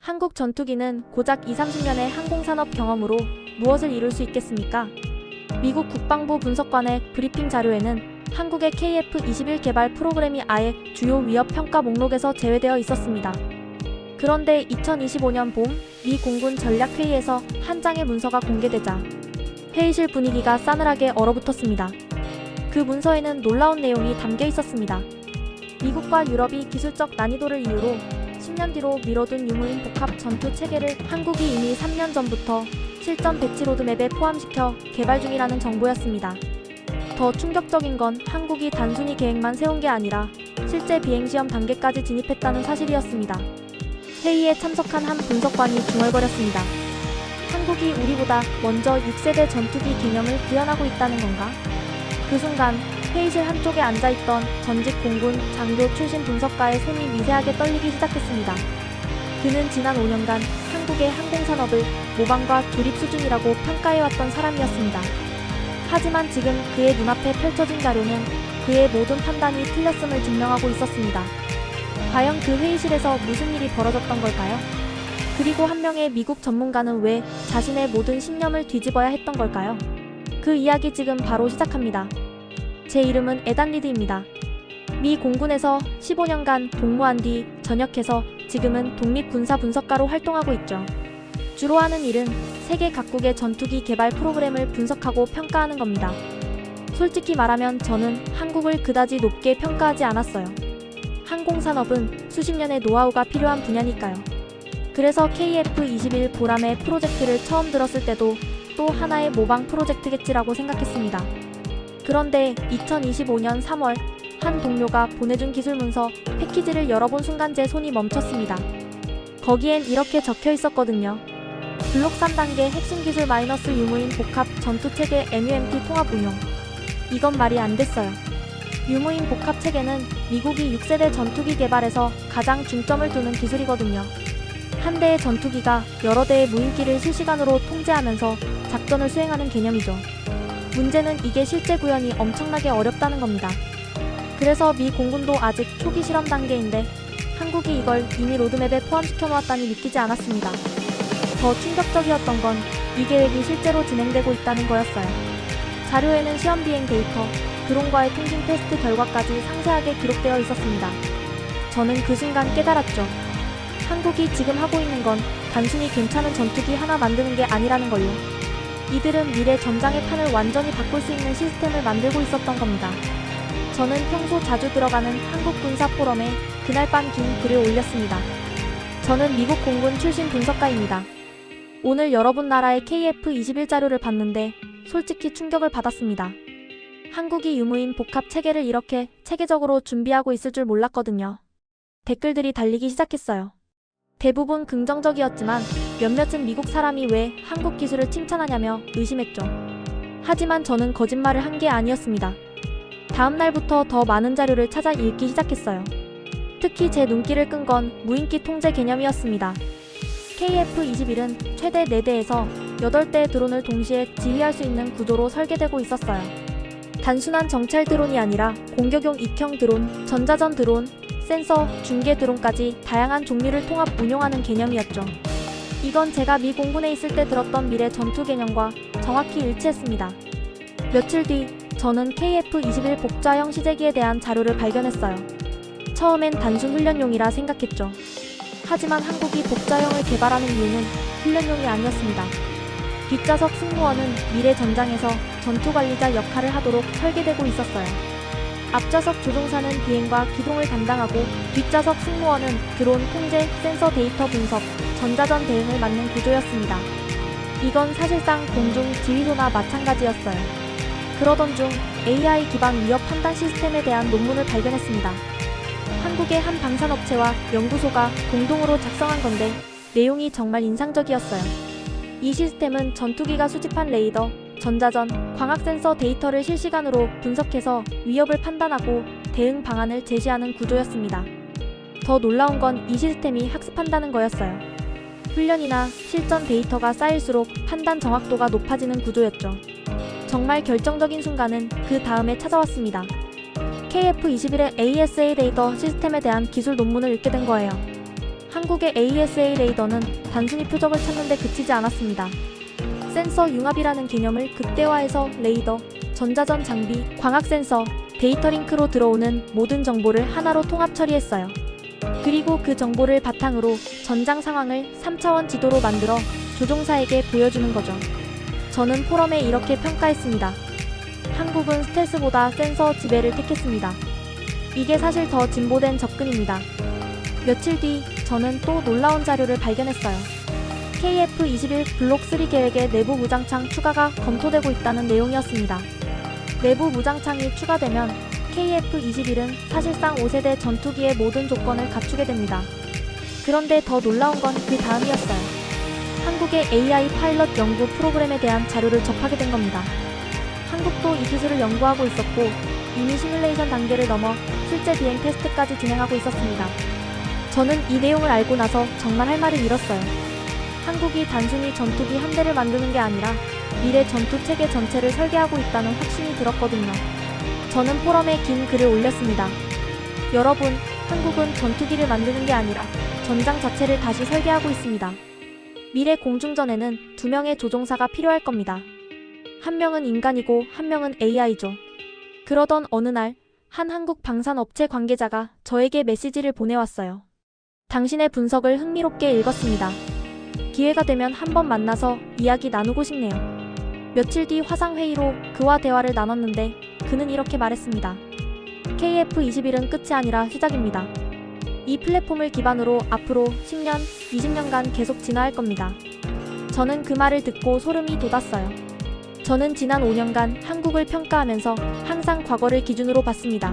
한국 전투기는 고작 20-30년의 항공산업 경험으로 무엇을 이룰 수 있겠습니까? 미국 국방부 분석관의 브리핑 자료에는 한국의 KF-21 개발 프로그램이 아예 주요 위협 평가 목록에서 제외되어 있었습니다. 그런데 2025년 봄 미 공군 전략회의에서 한 장의 문서가 공개되자 회의실 분위기가 싸늘하게 얼어붙었습니다. 그 문서에는 놀라운 내용이 담겨 있었습니다. 미국과 유럽이 기술적 난이도를 이유로 10년 뒤로 미뤄둔 유무인 복합 전투 체계를 한국이 이미 3년 전부터 실전 배치 로드맵에 포함시켜 개발 중이라는 정보였습니다. 더 충격적인 건 한국이 단순히 계획만 세운 게 아니라 실제 비행시험 단계까지 진입했다는 사실이었습니다. 회의에 참석한 한 분석관이 중얼거렸습니다. 한국이 우리보다 먼저 6세대 전투기 개념을 구현하고 있다는 건가? 그 순간 회의실 한쪽에 앉아있던 전직 공군 장교 출신 분석가의 손이 미세하게 떨리기 시작했습니다. 그는 지난 5년간 한국의 항공산업을 모방과 조립 수준이라고 평가해왔던 사람이었습니다. 하지만 지금 그의 눈앞에 펼쳐진 자료는 그의 모든 판단이 틀렸음을 증명하고 있었습니다. 과연 그 회의실에서 무슨 일이 벌어졌던 걸까요? 그리고 한 명의 미국 전문가는 왜 자신의 모든 신념을 뒤집어야 했던 걸까요? 그 이야기 지금 바로 시작합니다. 제 이름은 에단 리드입니다. 미 공군에서 15년간 복무한 뒤 전역해서 지금은 독립군사분석가로 활동하고 있죠. 주로 하는 일은 세계 각국의 전투기 개발 프로그램을 분석하고 평가하는 겁니다. 솔직히 말하면 저는 한국을 그다지 높게 평가하지 않았어요. 항공산업은 수십 년의 노하우가 필요한 분야니까요. 그래서 KF-21 보람의 프로젝트를 처음 들었을 때도 또 하나의 모방 프로젝트겠지라고 생각했습니다. 그런데 2025년 3월 한 동료가 보내준 기술 문서 패키지를 열어본 순간 제 손이 멈췄습니다. 거기엔 이렇게 적혀 있었거든요. 블록 3단계 핵심 기술 마이너스 유무인 복합 전투체계 MUMT 통합 운용. 이건 말이 안 됐어요. 유무인 복합 체계는 미국이 6세대 전투기 개발에서 가장 중점을 두는 기술이거든요. 한 대의 전투기가 여러 대의 무인기를 실시간으로 통제하면서 작전을 수행하는 개념이죠. 문제는 이게 실제 구현이 엄청나게 어렵다는 겁니다. 그래서 미 공군도 아직 초기 실험 단계인데 한국이 이걸 이미 로드맵에 포함시켜 놓았다니 믿기지 않았습니다. 더 충격적이었던 건 이 계획이 실제로 진행되고 있다는 거였어요. 자료에는 시험 비행 데이터, 드론과의 통신 테스트 결과까지 상세하게 기록되어 있었습니다. 저는 그 순간 깨달았죠. 한국이 지금 하고 있는 건 단순히 괜찮은 전투기 하나 만드는 게 아니라는 걸요. 이들은 미래 전장의 판을 완전히 바꿀 수 있는 시스템을 만들고 있었던 겁니다. 저는 평소 자주 들어가는 한국군사 포럼에 그날 밤 긴 글을 올렸습니다. 저는 미국 공군 출신 분석가입니다. 오늘 여러분 나라의 KF-21 자료를 봤는데 솔직히 충격을 받았습니다. 한국이 유무인 복합 체계를 이렇게 체계적으로 준비하고 있을 줄 몰랐거든요. 댓글들이 달리기 시작했어요. 대부분 긍정적이었지만 몇몇은 미국 사람이 왜 한국 기술을 칭찬하냐며 의심했죠. 하지만 저는 거짓말을 한 게 아니었습니다. 다음 날부터 더 많은 자료를 찾아 읽기 시작했어요. 특히 제 눈길을 끈 건 무인기 통제 개념이었습니다. KF-21은 최대 4대에서 8대의 드론을 동시에 지휘할 수 있는 구조로 설계되고 있었어요. 단순한 정찰 드론이 아니라 공격용 익형 드론, 전자전 드론, 센서, 중계 드론까지 다양한 종류를 통합 운용하는 개념이었죠. 이건 제가 미 공군에 있을 때 들었던 미래 전투 개념과 정확히 일치했습니다. 며칠 뒤 저는 KF-21 복좌형 시제기에 대한 자료를 발견했어요. 처음엔 단순 훈련용이라 생각했죠. 하지만 한국이 복좌형을 개발하는 이유는 훈련용이 아니었습니다. 뒷좌석 승무원은 미래 전장에서 전투관리자 역할을 하도록 설계되고 있었어요. 앞좌석 조종사는 비행과 기동을 담당하고 뒷좌석 승무원은 드론 통제, 센서 데이터 분석, 전자전 대응을 맡는 구조였습니다. 이건 사실상 공중 지휘소나 마찬가지였어요. 그러던 중 AI 기반 위협 판단 시스템에 대한 논문을 발견했습니다. 한국의 한 방산업체와 연구소가 공동으로 작성한 건데 내용이 정말 인상적이었어요. 이 시스템은 전투기가 수집한 레이더, 전자전, 광학 센서 데이터를 실시간으로 분석해서 위협을 판단하고 대응 방안을 제시하는 구조였습니다. 더 놀라운 건 이 시스템이 학습한다는 거였어요. 훈련이나 실전 데이터가 쌓일수록 판단 정확도가 높아지는 구조였죠. 정말 결정적인 순간은 그 다음에 찾아왔습니다. KF-21의 ASA 레이더 시스템에 대한 기술 논문을 읽게 된 거예요. 한국의 ASA 레이더는 단순히 표적을 찾는 데 그치지 않았습니다. 센서 융합이라는 개념을 극대화해서 레이더, 전자전 장비, 광학 센서, 데이터 링크로 들어오는 모든 정보를 하나로 통합 처리했어요. 그리고 그 정보를 바탕으로 전장 상황을 3차원 지도로 만들어 조종사에게 보여주는 거죠. 저는 포럼에 이렇게 평가했습니다. 한국은 스텔스보다 센서 지배를 택했습니다. 이게 사실 더 진보된 접근입니다. 며칠 뒤 저는 또 놀라운 자료를 발견했어요. KF-21 블록 3 계획의 내부 무장창 추가가 검토되고 있다는 내용이었습니다. 내부 무장창이 추가되면 KF-21은 사실상 5세대 전투기의 모든 조건을 갖추게 됩니다. 그런데 더 놀라운 건 그 다음이었어요. 한국의 AI 파일럿 연구 프로그램에 대한 자료를 접하게 된 겁니다. 한국도 이 기술을 연구하고 있었고 이미 시뮬레이션 단계를 넘어 실제 비행 테스트까지 진행하고 있었습니다. 저는 이 내용을 알고 나서 정말 할 말을 잃었어요. 한국이 단순히 전투기 한 대를 만드는 게 아니라 미래 전투 체계 전체를 설계하고 있다는 확신이 들었거든요. 저는 포럼에 긴 글을 올렸습니다. 여러분, 한국은 전투기를 만드는 게 아니라 전장 자체를 다시 설계하고 있습니다. 미래 공중전에는 2명의 조종사가 필요할 겁니다. 한 명은 인간이고 한 명은 AI죠. 그러던 어느 날, 한 한국 방산업체 관계자가 저에게 메시지를 보내왔어요. 당신의 분석을 흥미롭게 읽었습니다. 기회가 되면 한번 만나서 이야기 나누고 싶네요. 며칠 뒤 화상회의로 그와 대화를 나눴는데 그는 이렇게 말했습니다. KF-21은 끝이 아니라 시작입니다. 이 플랫폼을 기반으로 앞으로 10년, 20년간 계속 진화할 겁니다. 저는 그 말을 듣고 소름이 돋았어요. 저는 지난 5년간 한국을 평가하면서 항상 과거를 기준으로 봤습니다.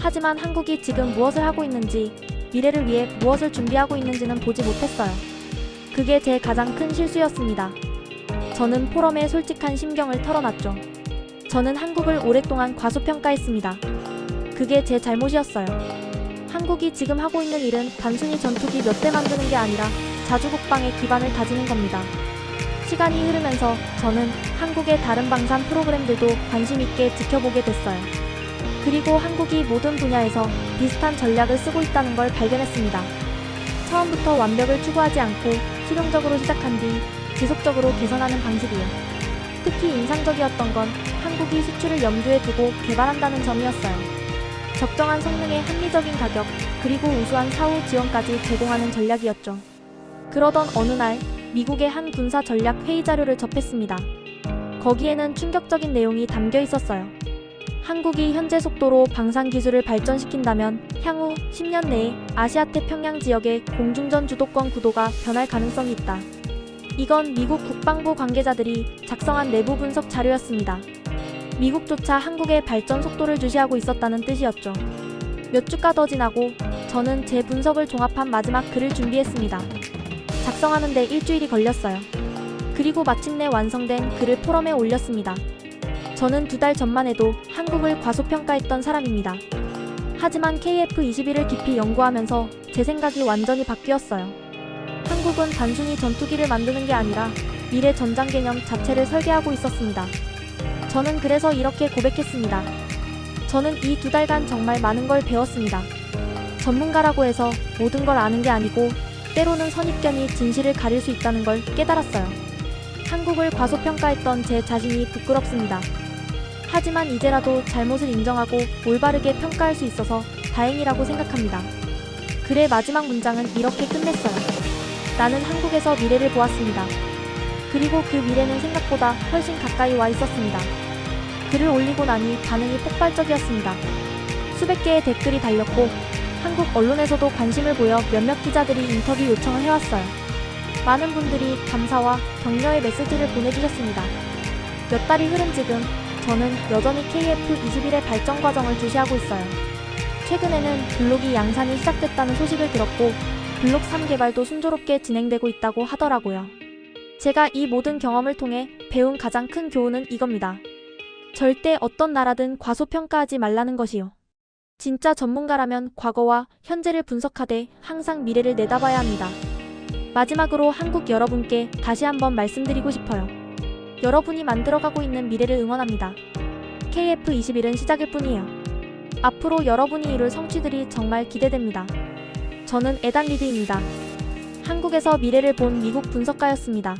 하지만 한국이 지금 무엇을 하고 있는지, 미래를 위해 무엇을 준비하고 있는지는 보지 못했어요. 그게 제 가장 큰 실수였습니다. 저는 포럼에 솔직한 심경을 털어놨죠. 저는 한국을 오랫동안 과소평가했습니다. 그게 제 잘못이었어요. 한국이 지금 하고 있는 일은 단순히 전투기 몇 대 만드는 게 아니라 자주국방의 기반을 다지는 겁니다. 시간이 흐르면서 저는 한국의 다른 방산 프로그램들도 관심 있게 지켜보게 됐어요. 그리고 한국이 모든 분야에서 비슷한 전략을 쓰고 있다는 걸 발견했습니다. 처음부터 완벽을 추구하지 않고 실용적으로 시작한 뒤 지속적으로 개선하는 방식이요. 특히 인상적이었던 건 한국이 수출을 염두에 두고 개발한다는 점이었어요. 적정한 성능의 합리적인 가격, 그리고 우수한 사후 지원까지 제공하는 전략이었죠. 그러던 어느 날 미국의 한 군사 전략 회의 자료를 접했습니다. 거기에는 충격적인 내용이 담겨 있었어요. 한국이 현재 속도로 방산 기술을 발전시킨다면 향후 10년 내에 아시아 태평양 지역의 공중전 주도권 구도가 변할 가능성이 있다. 이건 미국 국방부 관계자들이 작성한 내부 분석 자료였습니다. 미국조차 한국의 발전 속도를 주시하고 있었다는 뜻이었죠. 몇 주가 더 지나고 저는 제 분석을 종합한 마지막 글을 준비했습니다. 작성하는 데 일주일이 걸렸어요. 그리고 마침내 완성된 글을 포럼에 올렸습니다. 저는 2달 전만 해도 한국을 과소평가했던 사람입니다. 하지만 KF-21을 깊이 연구하면서 제 생각이 완전히 바뀌었어요. 한국은 단순히 전투기를 만드는 게 아니라 미래 전장 개념 자체를 설계하고 있었습니다. 저는 그래서 이렇게 고백했습니다. 저는 이 2달간 정말 많은 걸 배웠습니다. 전문가라고 해서 모든 걸 아는 게 아니고 때로는 선입견이 진실을 가릴 수 있다는 걸 깨달았어요. 한국을 과소평가했던 제 자신이 부끄럽습니다. 하지만 이제라도 잘못을 인정하고 올바르게 평가할 수 있어서 다행이라고 생각합니다. 글의 마지막 문장은 이렇게 끝냈어요. 나는 한국에서 미래를 보았습니다. 그리고 그 미래는 생각보다 훨씬 가까이 와 있었습니다. 글을 올리고 나니 반응이 폭발적이었습니다. 수백 개의 댓글이 달렸고 한국 언론에서도 관심을 보여 몇몇 기자들이 인터뷰 요청을 해왔어요. 많은 분들이 감사와 격려의 메시지를 보내주셨습니다. 몇 달이 흐른 지금 저는 여전히 KF-21의 발전 과정을 주시하고 있어요. 최근에는 블록2 양산이 시작됐다는 소식을 들었고 블록 3 개발도 순조롭게 진행되고 있다고 하더라고요. 제가 이 모든 경험을 통해 배운 가장 큰 교훈은 이겁니다. 절대 어떤 나라든 과소평가하지 말라는 것이요. 진짜 전문가라면 과거와 현재를 분석하되 항상 미래를 내다봐야 합니다. 마지막으로 한국 여러분께 다시 한번 말씀드리고 싶어요. 여러분이 만들어가고 있는 미래를 응원합니다. KF-21은 시작일 뿐이에요. 앞으로 여러분이 이룰 성취들이 정말 기대됩니다. 저는 에단 리드입니다. 한국에서 미래를 본 미국 분석가였습니다.